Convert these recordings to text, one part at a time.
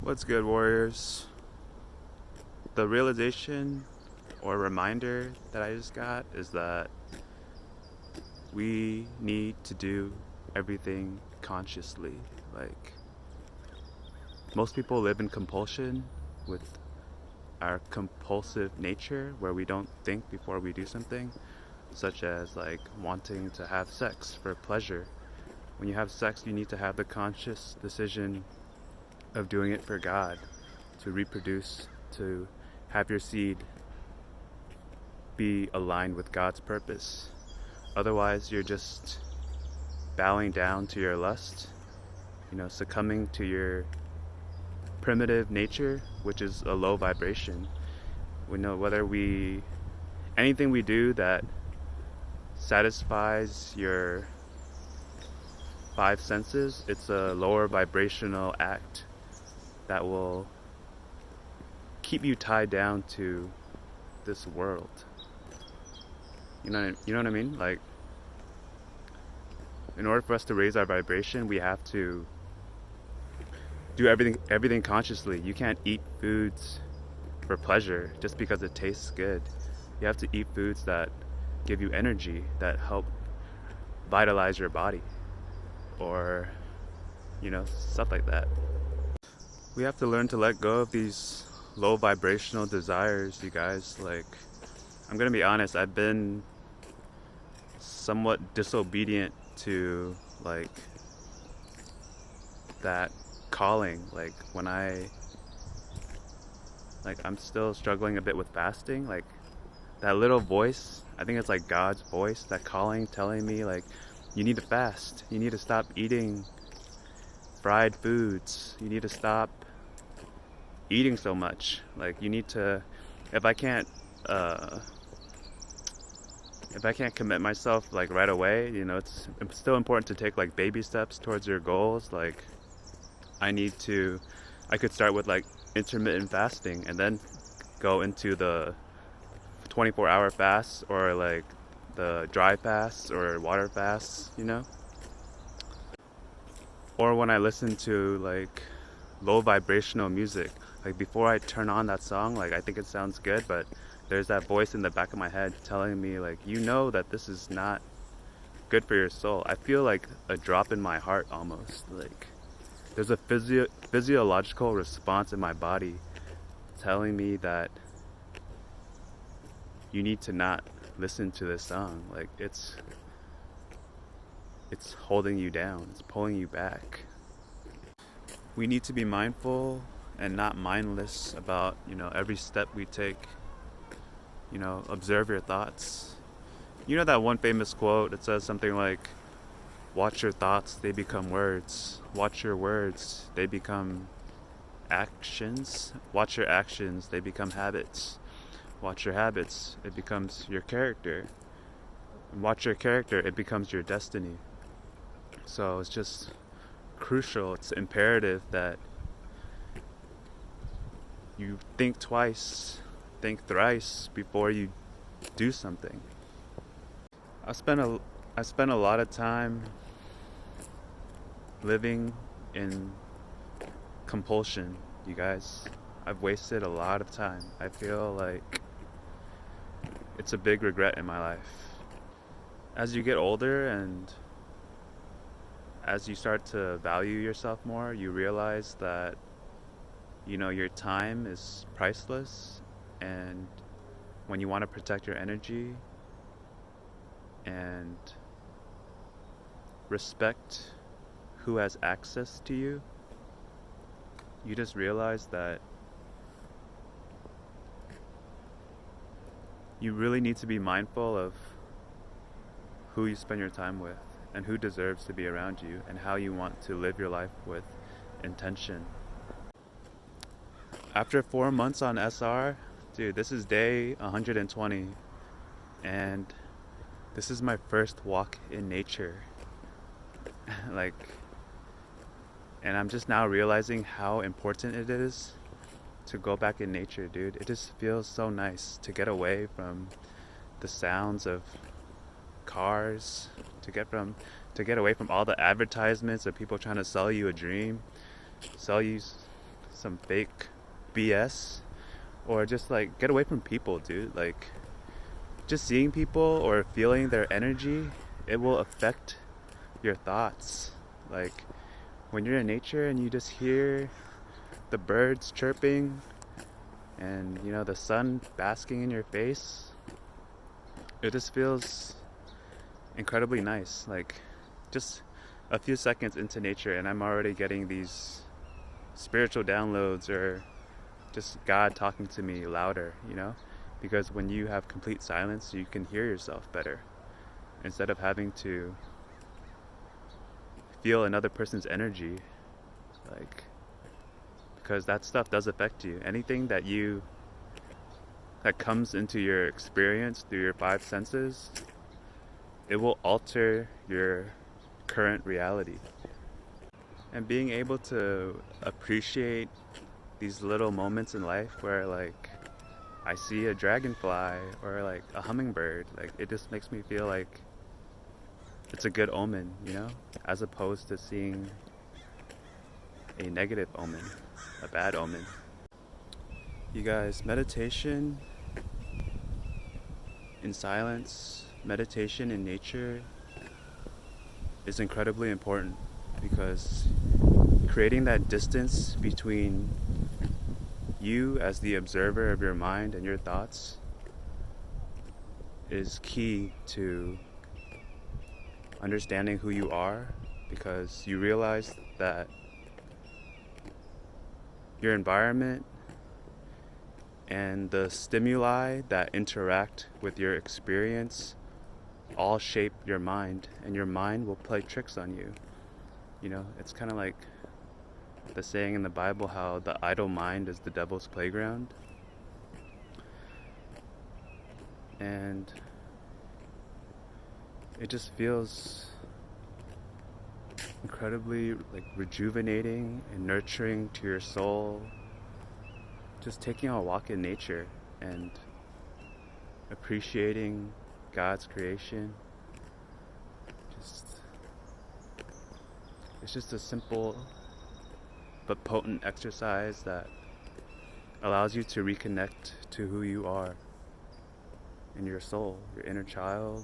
What's good, warriors? The realization or reminder that I just got is that we need to do everything consciously. Like, most people live in compulsion with our compulsive nature where we don't think before we do something, such as like wanting to have sex for pleasure. When you have sex, you need to have the conscious decision of doing it for God, to reproduce, to have your seed be aligned with God's purpose. Otherwise, you're just bowing down to your lust, succumbing to your primitive nature, which is a low vibration. We know anything we do that satisfies your five senses, it's a lower vibrational act that will keep you tied down to this world. You know what I mean? Like, in order for us to raise our vibration, we have to do everything consciously. You can't eat foods for pleasure just because it tastes good. You have to eat foods that give you energy, that help vitalize your body, or stuff like that. We have to learn to let go of these low vibrational desires, you guys. Like, I'm gonna be honest, I've been somewhat disobedient to like that calling. Like, I'm still struggling a bit with fasting. Like, that little voice, I think it's like God's voice, that calling, telling me like, you need to fast, you need to stop eating fried foods, you need to stop eating so much. Like, you need to, if I can't commit myself like right away, it's still important to take like baby steps towards your goals. Like, I could start with like intermittent fasting and then go into the 24-hour fasts, or like the dry fasts or water fasts, Or when I listen to like low vibrational music, like before I turn on that song, like I think it sounds good, but there's that voice in the back of my head telling me like, that this is not good for your soul. I feel like a drop in my heart almost. Like, there's a physiological response in my body telling me that you need to not listen to this song. Like, it's holding you down, it's pulling you back. We need to be mindful and not mindless about, every step we take. Observe your thoughts. You know that one famous quote, it says something like, watch your thoughts, they become words. Watch your words, they become actions. Watch your actions, they become habits. Watch your habits, it becomes your character. And watch your character, it becomes your destiny. So it's just crucial, it's imperative that you think twice, think thrice before you do something. I spent a lot of time living in compulsion, you guys. I've wasted a lot of time. I feel like it's a big regret in my life. As you get older and as you start to value yourself more, you realize that your time is priceless, and when you want to protect your energy and respect who has access to you, you just realize that you really need to be mindful of who you spend your time with and who deserves to be around you, and how you want to live your life with intention. After 4 months on SR, dude, this is day 120, and this is my first walk in nature. Like, and I'm just now realizing how important it is to go back in nature, dude. It just feels so nice to get away from the sounds of cars, to get away from all the advertisements of people trying to sell you a dream, sell you some fake BS, or just like get away from people, dude. Like just seeing people or feeling their energy, it will affect your thoughts. Like when you're in nature and you just hear the birds chirping and the sun basking in your face, it just feels incredibly nice. Like just a few seconds into nature and I'm already getting these spiritual downloads or just God talking to me louder, because when you have complete silence you can hear yourself better instead of having to feel another person's energy, like, because that stuff does affect you. Anything that comes into your experience through your five senses, it will alter your current reality. And being able to appreciate these little moments in life where like I see a dragonfly or like a hummingbird, like it just makes me feel like it's a good omen, as opposed to seeing a negative omen, a bad omen. You guys, meditation in silence, meditation in nature is incredibly important, because creating that distance between you as the observer of your mind and your thoughts is key to understanding who you are, because you realize that your environment and the stimuli that interact with your experience all shape your mind, and your mind will play tricks on you. It's kind of like the saying in the Bible, how the idle mind is the devil's playground. And it just feels incredibly like rejuvenating and nurturing to your soul, just taking a walk in nature and appreciating God's creation. It's just a simple but potent exercise that allows you to reconnect to who you are in your soul, your inner child.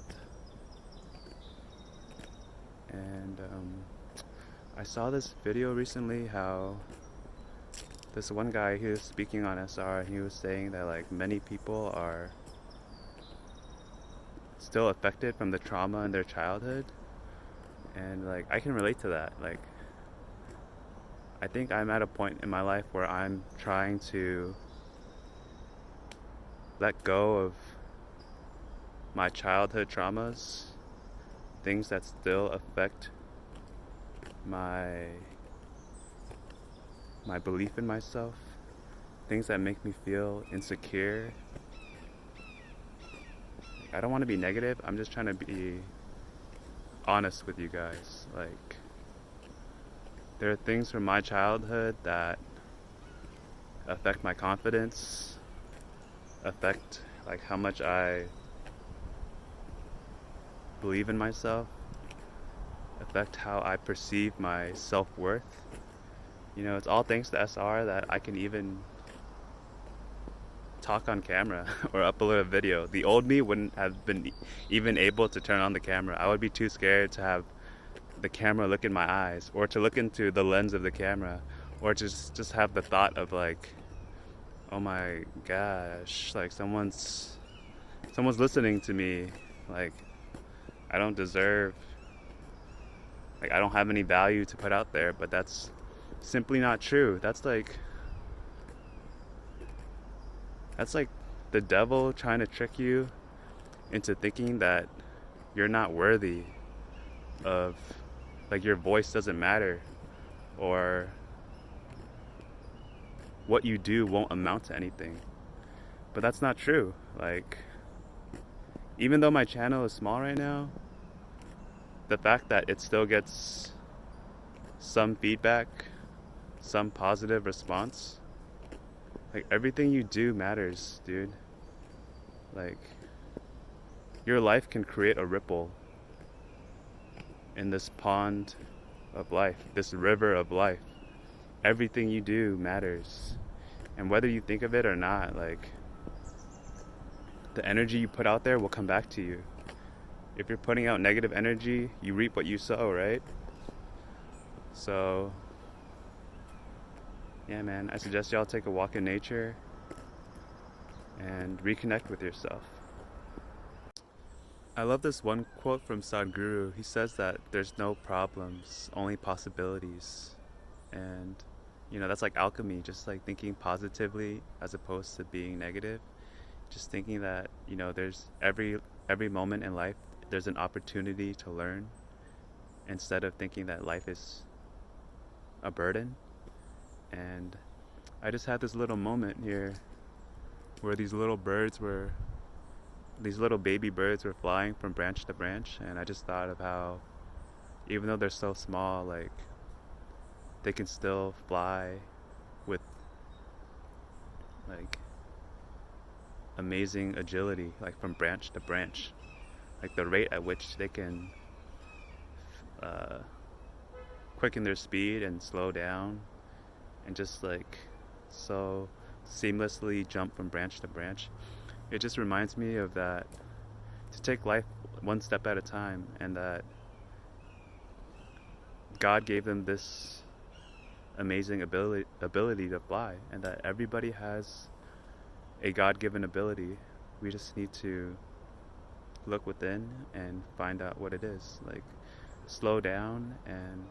And I saw this video recently, how this one guy, he was speaking on SR, and he was saying that like many people are still affected from the trauma in their childhood, and like I can relate to that. Like I think I'm at a point in my life where I'm trying to let go of my childhood traumas, things that still affect my belief in myself, things that make me feel insecure. I don't want to be negative, I'm just trying to be honest with you guys. Like, there are things from my childhood that affect my confidence, affect like how much I believe in myself, affect how I perceive my self-worth. It's all thanks to SR that I can even talk on camera or upload a video. The old me wouldn't have been even able to turn on the camera. I would be too scared to have the camera look in my eyes, or to look into the lens of the camera, or just have the thought of like, oh my gosh, like someone's listening to me, like I don't deserve, like I don't have any value to put out there. But that's simply not true. That's like the devil trying to trick you into thinking that you're not worthy of, like your voice doesn't matter, or what you do won't amount to anything. But that's not true. Like, even though my channel is small right now, the fact that it still gets some feedback, some positive response, like everything you do matters, dude. Like, your life can create a ripple in this pond of life, this river of life. everything you do matters. And whether you think of it or not, like, the energy you put out there will come back to you. If you're putting out negative energy, you reap what you sow, right? So, yeah, man, I suggest y'all take a walk in nature and reconnect with yourself. I love this one quote from Sadhguru. He says that there's no problems, only possibilities. And, that's like alchemy, just like thinking positively as opposed to being negative. Just thinking that, there's every moment in life, there's an opportunity to learn instead of thinking that life is a burden. And I just had this little moment here where these little baby birds were flying from branch to branch, and I just thought of how, even though they're so small, like, they can still fly with, like, amazing agility, like, from branch to branch. Like, the rate at which they can quicken their speed and slow down and just, like, so seamlessly jump from branch to branch. It just reminds me of that, to take life one step at a time, and that God gave them this amazing ability to fly, and that everybody has a God-given ability. We just need to look within and find out what it is. Like, slow down and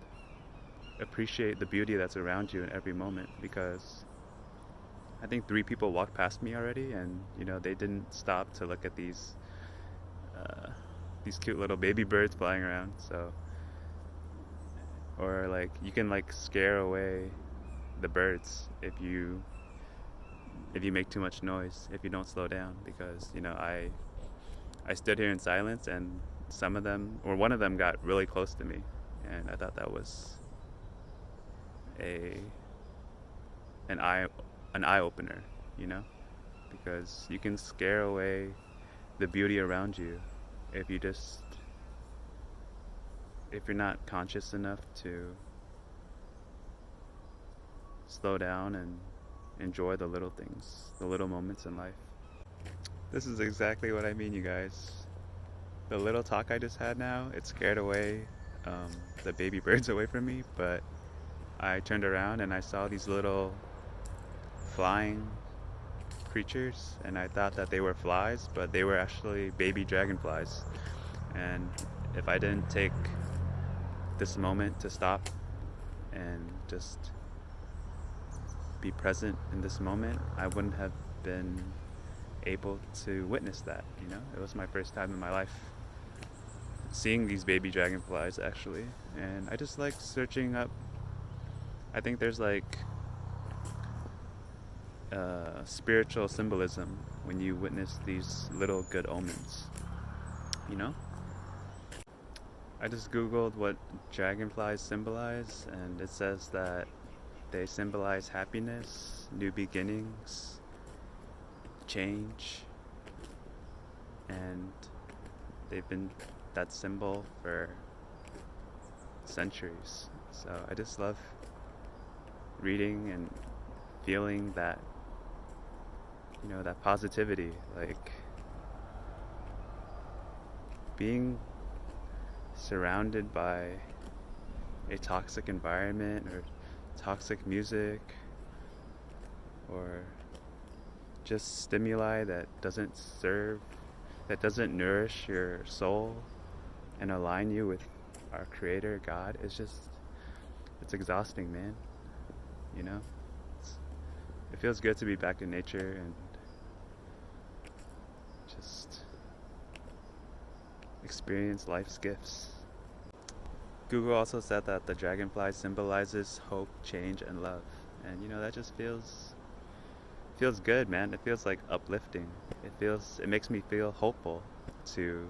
appreciate the beauty that's around you in every moment, because I think 3 people walked past me already, and they didn't stop to look at these cute little baby birds flying around. So, or like, you can like scare away the birds if you make too much noise, if you don't slow down. Because I stood here in silence, and some of them, or one of them, got really close to me, and I thought that was an eye opener, because you can scare away the beauty around you if you're not conscious enough to slow down and enjoy the little things, the little moments in life. This is exactly what I mean, you guys. The little talk I just had now, it scared away the baby birds away from me, but I turned around and I saw these little flying creatures, and I thought that they were flies, but they were actually baby dragonflies. And if I didn't take this moment to stop and just be present in this moment, I wouldn't have been able to witness that. It was my first time in my life seeing these baby dragonflies, actually. And I just like searching up. I think there's like spiritual symbolism when you witness these little good omens. I just googled what dragonflies symbolize, and it says that they symbolize happiness, new beginnings, change, and they've been that symbol for centuries. So I just love reading and feeling that, that positivity, like being surrounded by a toxic environment or toxic music, or just stimuli that doesn't nourish your soul and align you with our creator, God. It's exhausting, man. It feels good to be back in nature and just experience life's gifts. Google also said that the dragonfly symbolizes hope, change, and love. And that just feels good, man. It feels like uplifting. It makes me feel hopeful to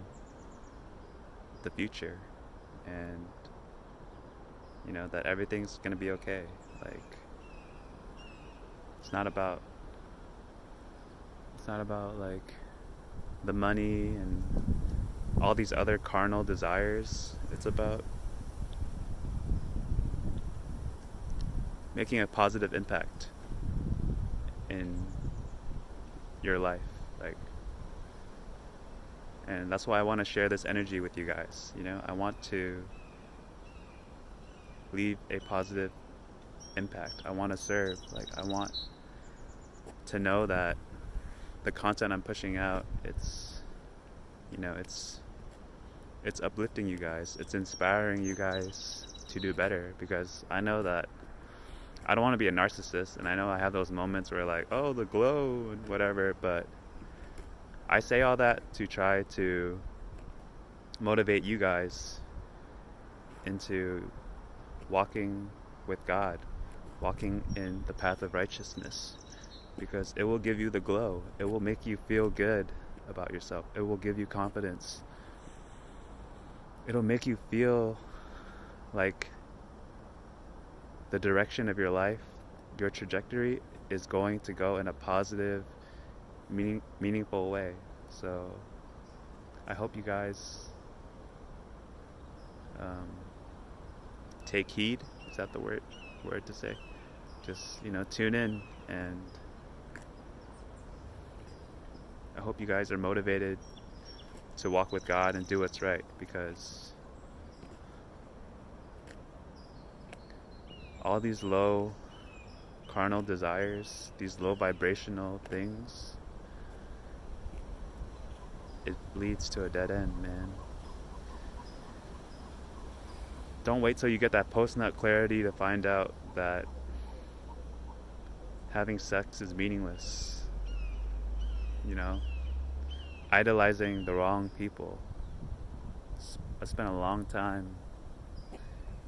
the future, and that everything's gonna be okay. Like, it's not about like the money and all these other carnal desires. It's about making a positive impact in your life. Like, and that's why I want to share this energy with you guys. You know, I want to leave a positive impact. I want to serve. Like, I want to know that the content I'm pushing out, it's, you know, it's uplifting you guys. It's inspiring you guys to do better, because I know that I don't want to be a narcissist, and I know I have those moments where like, oh, the glow and whatever, but I say all that to try to motivate you guys into walking with God, walking in the path of righteousness, because it will give you the glow. It will make you feel good about yourself. It will give you confidence. It'll make you feel like the direction of your life, your trajectory is going to go in a positive, meaningful way. So I hope you guys take heed. Is that the word to say? Just, you know, tune in, and I hope you guys are motivated to walk with God and do what's right, because all these low carnal desires, these low vibrational things, it leads to a dead end, man. Don't wait till you get that post-nut clarity to find out that having sex is meaningless. You know, idolizing the wrong people. I spent a long time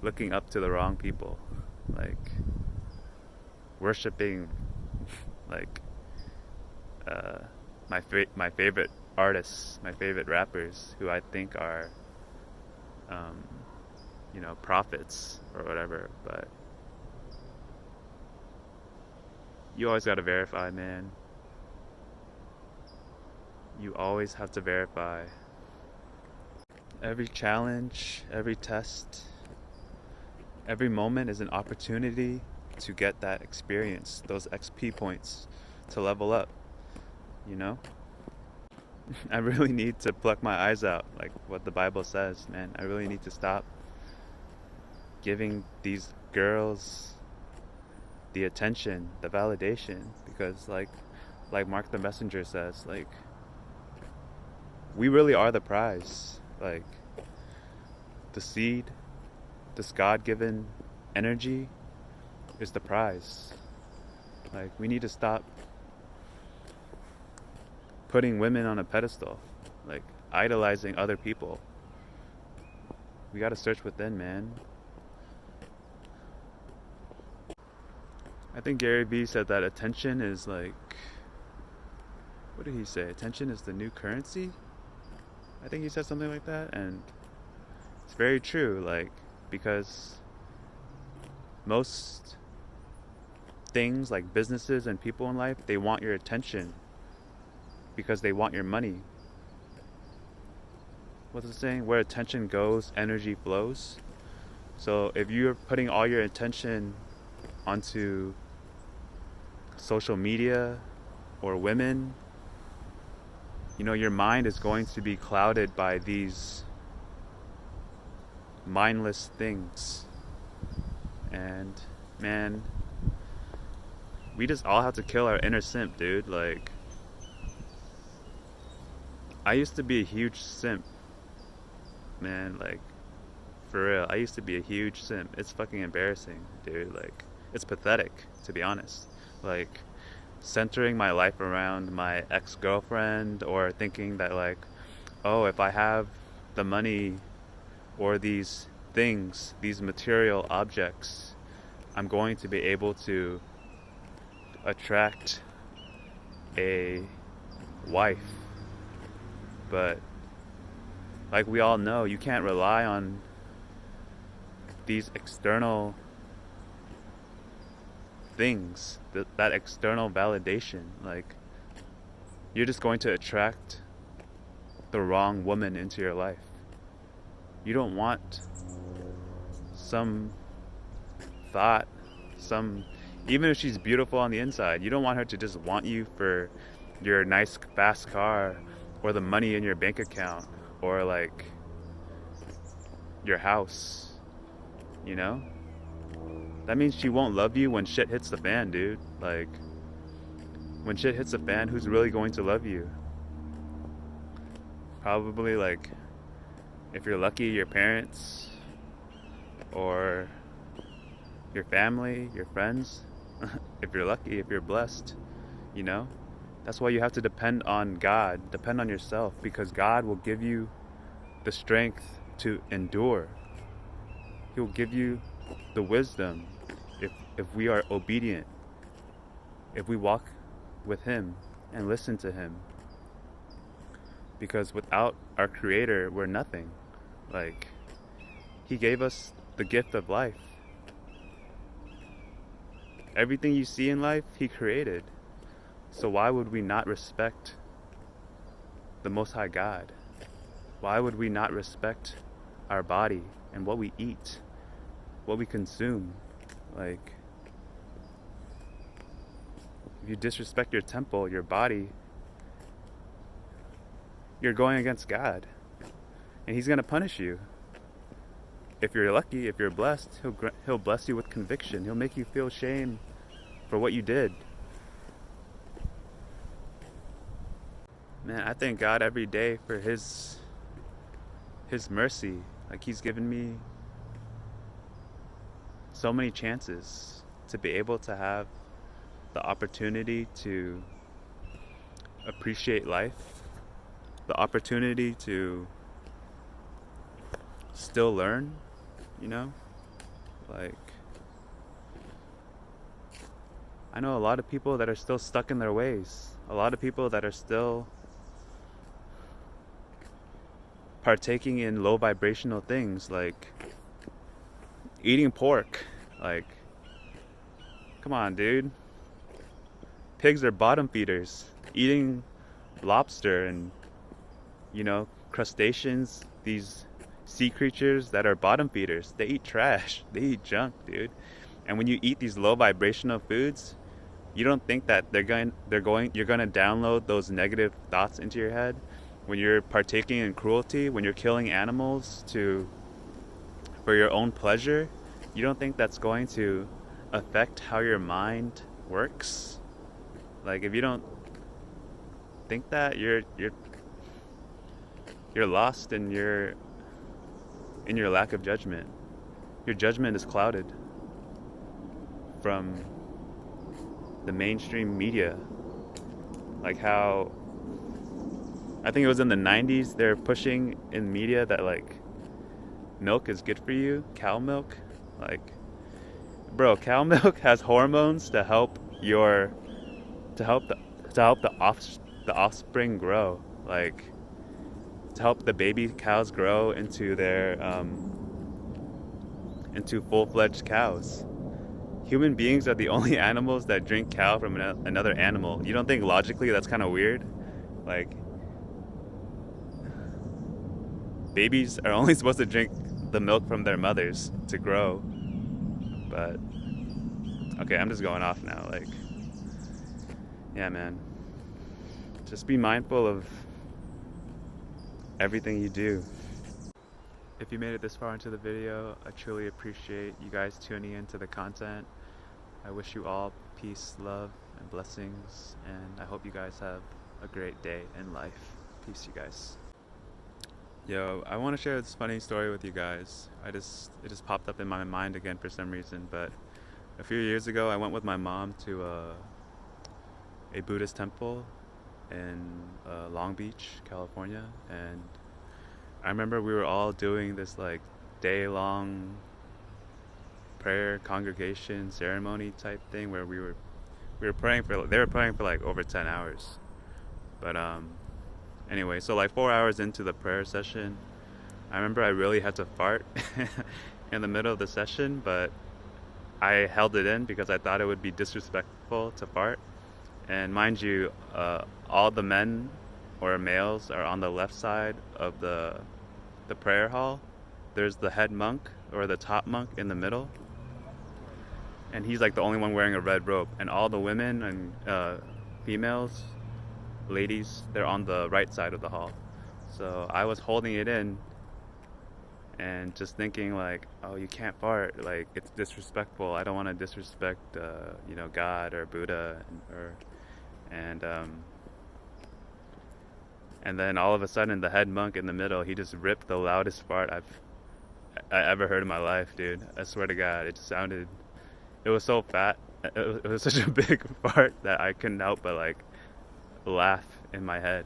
looking up to the wrong people, like worshiping like my favorite artists, my favorite rappers, who I think are you know, prophets or whatever. But you always got to verify, man. You always have to verify. Every challenge, every test, every moment is an opportunity to get that experience, those XP points, to level up, you know? I really need to pluck my eyes out, like what the Bible says, man. I really need to stop giving these girls the attention, the validation, because like Mark the Messenger says, like, we really are the prize. Like, the seed, this God-given energy is the prize. Like, we need to stop putting women on a pedestal, like idolizing other people. We gotta search within, man. I think Gary Vee said that attention is like, what did he say? Attention is the new currency? I think he said something like that, and it's very true, like, because most things, like businesses and people in life, they want your attention because they want your money. What's it saying? Where attention goes, energy flows. So if you're putting all your attention onto social media or women, you know, your mind is going to be clouded by these mindless things. And man, we just all have to kill our inner simp, dude. Like, I used to be a huge simp, man. Like, for real, I used to be a huge simp. It's fucking embarrassing, dude. Like, it's pathetic, to be honest. Like, centering my life around my ex-girlfriend, or thinking that, like, oh, if I have the money or these things, these material objects, I'm going to be able to attract a wife. But like we all know, you can't rely on these external things, that external validation. Like, you're just going to attract the wrong woman into your life. You don't want some thought, Even if she's beautiful on the inside, you don't want her to just want you for your nice fast car or the money in your bank account or like your house, you know? That means she won't love you when shit hits the fan, dude. Like, when shit hits the fan, who's really going to love you? Probably, like, if you're lucky, your parents or your family, your friends. If you're lucky, if you're blessed, you know? That's why you have to depend on God, depend on yourself, because God will give you the strength to endure. He'll give you the wisdom if we are obedient, if we walk with Him and listen to Him. Because without our Creator, we're nothing. Like, He gave us the gift of life. Everything you see in life, He created. So why would we not respect the Most High God? Why would we not respect our body and what we eat, what we consume? Like, if you disrespect your temple, your body, you're going against God. And He's going to punish you. If you're lucky, if you're blessed, He'll bless you with conviction. He'll make you feel shame for what you did. Man, I thank God every day for His mercy. Like, He's given me so many chances to be able to have the opportunity to appreciate life, the opportunity to still learn, you know? Like, I know a lot of people that are still stuck in their ways, a lot of people that are still partaking in low vibrational things, like eating pork. Like, come on, dude. Pigs are bottom feeders. Eating lobster and, you know, crustaceans, these sea creatures that are bottom feeders, they eat trash. They eat junk, dude. And when you eat these low vibrational foods, you don't think that you're going to download those negative thoughts into your head. When you're partaking in cruelty, when you're killing animals for your own pleasure, you don't think that's going to affect how your mind works? Like, if you don't think that, you're lost in your lack of judgment. Your judgment is clouded from the mainstream media. Like how, I think it was in the 90s, they're pushing in media that, like, milk is good for you, cow milk. Like, bro, cow milk has hormones to help the offspring grow, like, to help the baby cows grow into their into full-fledged cows. Human beings are the only animals that drink cow from another animal. You don't think logically that's kind of weird? Like, babies are only supposed to drink the milk from their mothers to grow. But okay, I'm just going off now. Like, yeah, man, just be mindful of everything you do. If you made it this far into the video, I truly appreciate you guys tuning into the content. I wish you all peace, love, and blessings, and I hope you guys have a great day in life. Peace, you guys. Yo, I want to share this funny story with you guys. It just popped up in my mind again for some reason, but a few years ago I went with my mom to a Buddhist temple in Long Beach, California, and I remember we were all doing this like day-long prayer congregation ceremony type thing where we were praying for, they were praying for like over 10 hours. But anyway, so like 4 hours into the prayer session, I remember I really had to fart in the middle of the session, but I held it in because I thought it would be disrespectful to fart. And mind you, all the men or males are on the left side of the prayer hall. There's the head monk or the top monk in the middle. and he's like the only one wearing a red robe, and all the women and females, ladies, they're on the right side of the hall. So I was holding it in and just thinking like, oh, you can't fart, like it's disrespectful. I don't want to disrespect God or Buddha, and and then all of a sudden the head monk in the middle, he just ripped the loudest fart I ever heard in my life, dude. I swear to God, it was so fat, it was such a big fart that I couldn't help but like laugh in my head.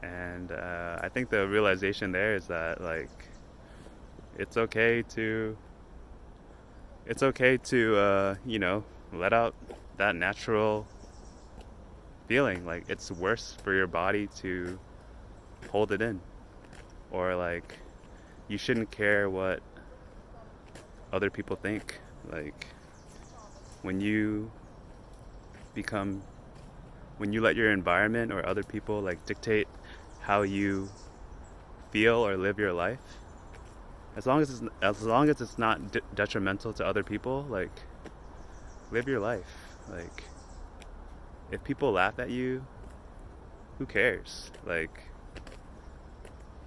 And I think the realization there is that like it's okay to let out that natural feeling. Like it's worse for your body to hold it in, or like you shouldn't care what other people think. Like when you let your environment or other people like dictate how you feel or live your life, as long as it's not detrimental to other people, like live your life. Like if people laugh at you, who cares? Like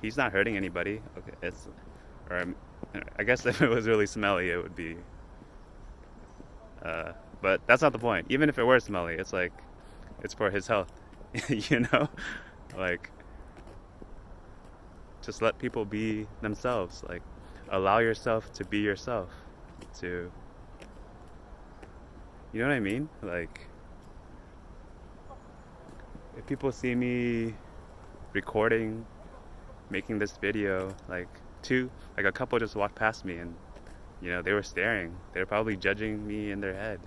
he's not hurting anybody. Okay, I guess if it was really smelly, it would be. But that's not the point. Even if it were smelly, it's like it's for his health, you know. Like just let people be themselves. Like allow yourself to be yourself. You know what I mean? Like if people see me recording, making this video, like a couple just walked past me and they were staring. They were probably judging me in their head.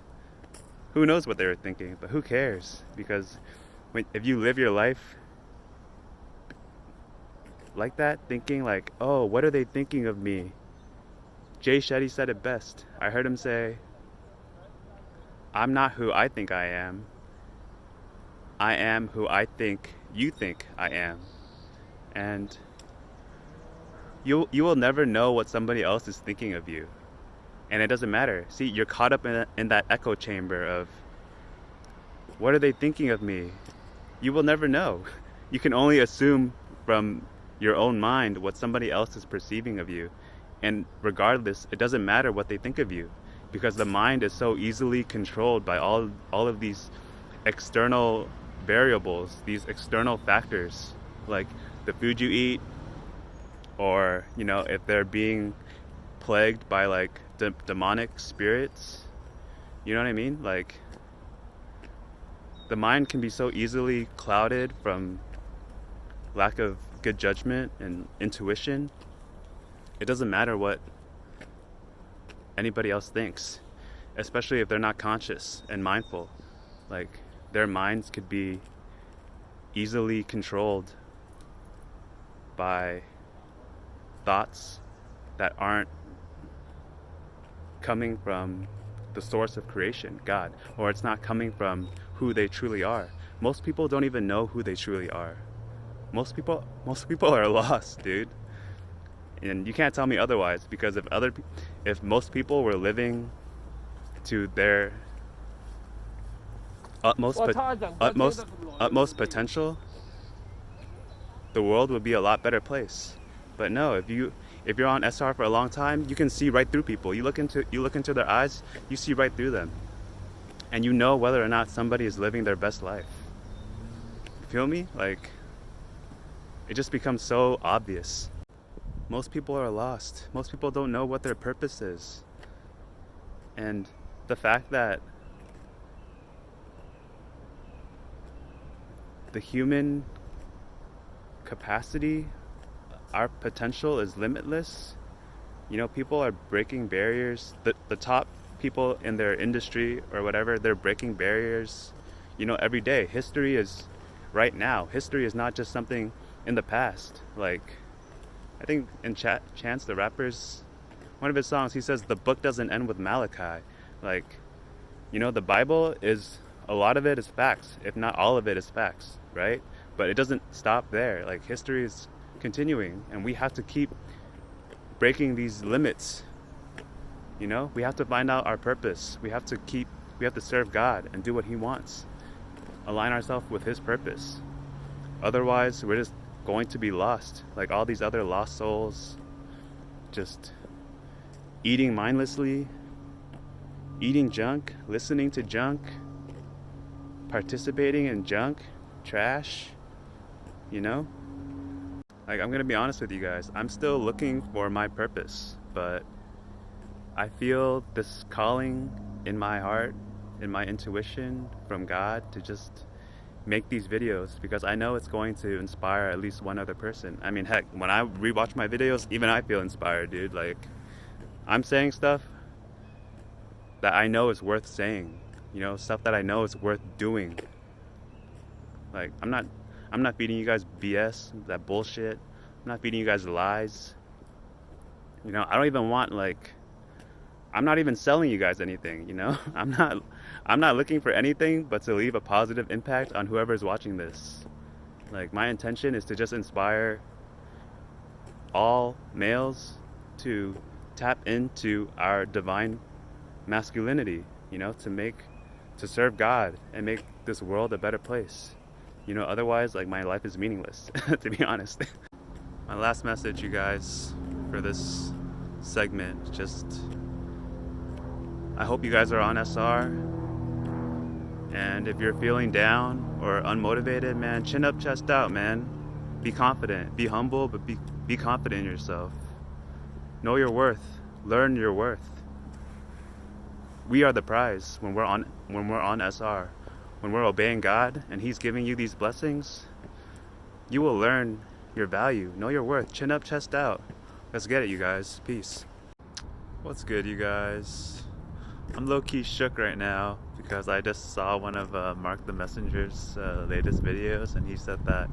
Who knows what they were thinking, but who cares? Because if you live your life like that, thinking like, oh, what are they thinking of me? Jay Shetty said it best. I heard him say, I'm not who I think I am. I am who I think you think I am. And you will never know what somebody else is thinking of you. And it doesn't matter. See, you're caught up in that echo chamber of, what are they thinking of me? You will never know. You can only assume from your own mind what somebody else is perceiving of you. And regardless, it doesn't matter what they think of you, because the mind is so easily controlled by all of these external variables, these external factors, like the food you eat, or if they're being plagued by like demonic spirits. You know what I mean? Like the mind can be so easily clouded from lack of good judgment and intuition. It doesn't matter what anybody else thinks, especially if they're not conscious and mindful. Like their minds could be easily controlled by thoughts that aren't coming from the source of creation, God, or it's not coming from who they truly are. Most people don't even know who they truly are. Most people are lost, dude. And you can't tell me otherwise, because if most people were living to their utmost potential, the world would be a lot better place. But no, if you're on SR for a long time, you can see right through people. You look into their eyes, you see right through them, and you know whether or not somebody is living their best life. You feel me? Like it just becomes so obvious. Most people are lost. Most people don't know what their purpose is. And the fact that the human capacity, our potential is limitless. People are breaking barriers. The top people in their industry or whatever, they're breaking barriers, every day. History is right now. History is not just something in the past. Like, I think in Chance the Rapper's, one of his songs, he says the book doesn't end with Malachi. Like, the Bible is, a lot of it is facts, if not all of it is facts, right? But it doesn't stop there. Like, history is continuing, and we have to keep breaking these limits You know, we have to find out our purpose. We have to serve God and do what He wants. Align ourselves with His purpose. Otherwise, we're just going to be lost, like all these other lost souls, just eating mindlessly, eating junk, listening to junk, participating in junk, trash, you know? Like, I'm gonna be honest with you guys, I'm still looking for my purpose, but I feel this calling in my heart, in my intuition from God to just make these videos, because I know it's going to inspire at least one other person. I mean, heck, when I rewatch my videos, even I feel inspired, dude. Like, I'm saying stuff that I know is worth saying, you know, stuff that I know is worth doing. Like, I'm not feeding you guys BS, that bullshit. I'm not feeding you guys lies. You know, I don't even want, like, I'm not even selling you guys anything, you know? I'm not looking for anything but to leave a positive impact on whoever's watching this. Like, my intention is to just inspire all males to tap into our divine masculinity, you know, to serve God and make this world a better place. You know, otherwise, like, my life is meaningless, to be honest. My last message, you guys, for this segment, just, I hope you guys are on SR, and if you're feeling down or unmotivated, man, chin up, chest out, man. Be confident, be humble, but be confident in yourself. Know your worth, learn your worth. We are the prize when we're on SR. When we're obeying God and He's giving you these blessings, you will learn your value, know your worth, chin up, chest out. Let's get it, you guys. Peace. What's good, you guys? I'm low-key shook right now because I just saw one of Mark the Messenger's latest videos, and he said that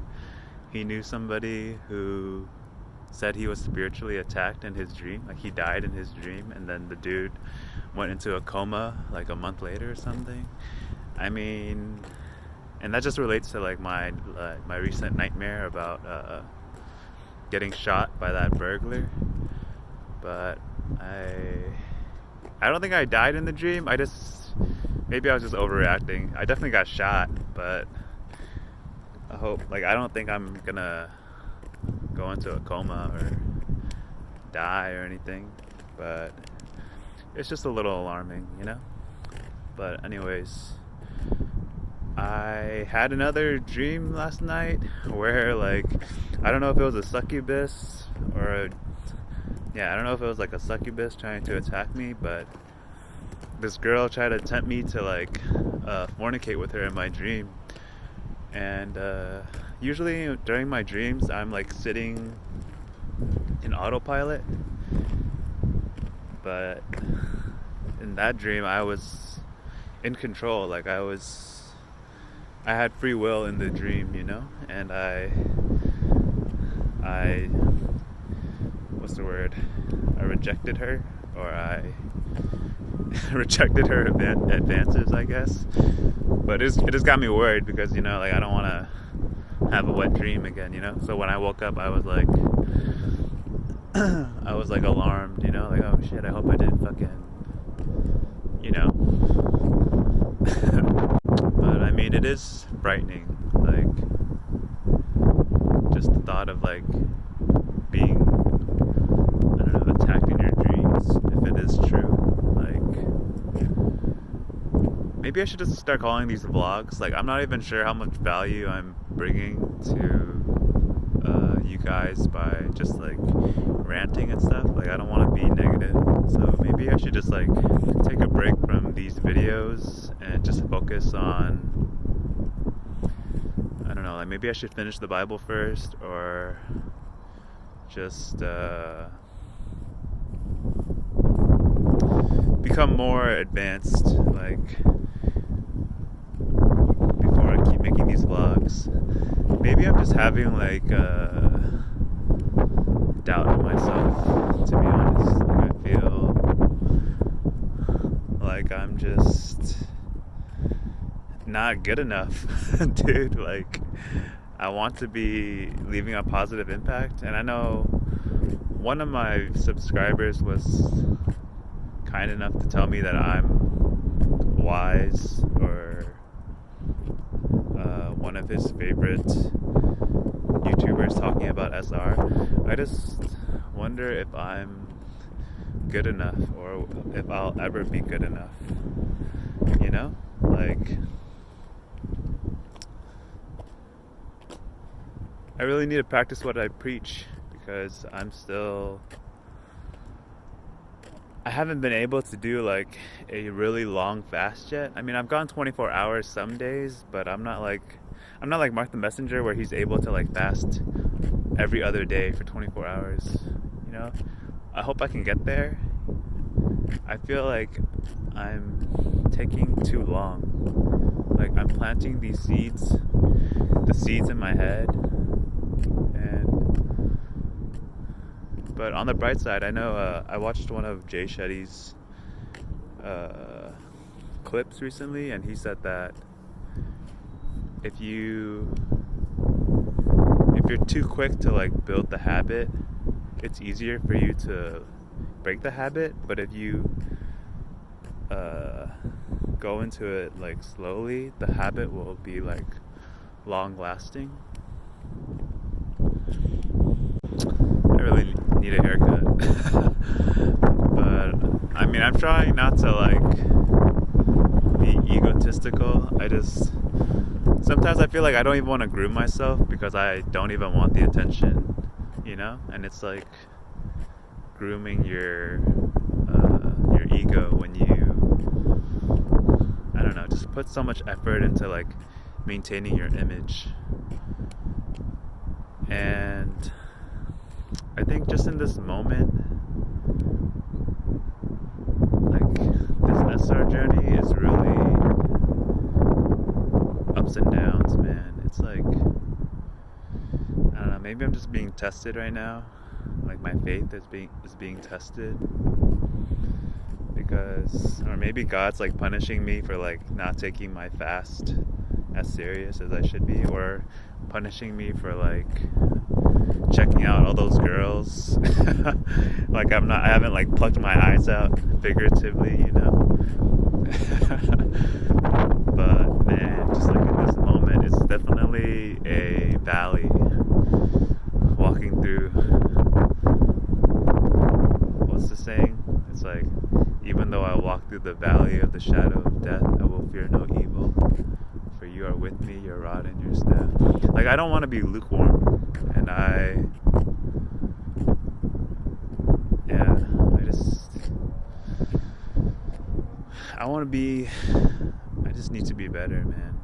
he knew somebody who said he was spiritually attacked in his dream. Like, he died in his dream, and then the dude went into a coma like a month later or something. I mean, and that just relates to like my recent nightmare about getting shot by that burglar. But I don't think I died in the dream. Maybe I was just overreacting. I definitely got shot, but I don't think I'm gonna go into a coma or die or anything, but it's just a little alarming, you know? But anyways, I had another dream last night where, like, I don't know if it was a succubus or I don't know if it was like a succubus trying to attack me, but this girl tried to tempt me to like fornicate with her in my dream. And usually during my dreams, I'm like sitting in autopilot, but in that dream I was in control. Like, I had free will in the dream, you know? And I what's the word? I rejected her, or I rejected her advances, I guess. But it just got me worried because, you know, like, I don't want to have a wet dream again, you know? So when I woke up, I was like alarmed, you know? Like, oh shit, I hope I didn't fucking, you know? But I mean, it is frightening, like, just the thought of like being, I don't know, attacked in your dreams, if it is true. Like, maybe I should just start calling these vlogs. Like, I'm not even sure how much value I'm bringing to you guys by just like ranting and stuff. Like, I don't want to be negative, so maybe I should just like take a break from these videos and just focus on, I don't know, like, maybe I should finish the Bible first, or just become more advanced, like, before I keep making these vlogs. Maybe I'm just having like doubt in myself, to be honest. Like, I feel like I'm just not good enough, dude. Like, I want to be leaving a positive impact, and I know one of my subscribers was kind enough to tell me that I'm wise or one of his favorite YouTubers talking about SR. I just wonder if I'm good enough or if I'll ever be good enough. You know? Like, I really need to practice what I preach because I haven't been able to do like a really long fast yet. I mean, I've gone 24 hours some days, but I'm not like Mark the Messenger where he's able to like fast every other day for 24 hours, you know? I hope I can get there. I feel like I'm taking too long. Like I'm planting these seeds, the seeds in my head, but on the bright side, I know I watched one of Jay Shetty's clips recently, and he said that if you're too quick to like build the habit, it's easier for you to break the habit. But if you go into it like slowly, the habit will be like long lasting. I really need a haircut. But I mean, I'm trying not to like be egotistical. Sometimes I feel like I don't even want to groom myself because I don't even want the attention, you know? And it's like grooming your ego when you, I don't know, just put so much effort into like maintaining your image. And I think just in this moment, like this SR journey is really ups and downs, man. It's like, I don't know, maybe I'm just being tested right now. Like my faith is being tested because, or maybe God's like punishing me for like not taking my fast as serious as I should be, or punishing me for like checking out all those girls. Like I haven't like plucked my eyes out figuratively, you know. But man, just like in this moment, it's definitely a valley. Walking through, what's the saying? It's like, even though I walk through the valley of the shadow of death, I will fear no evil. For you are with me, your rod and your staff. Like, I don't want to be lukewarm. And I just need to be better, man.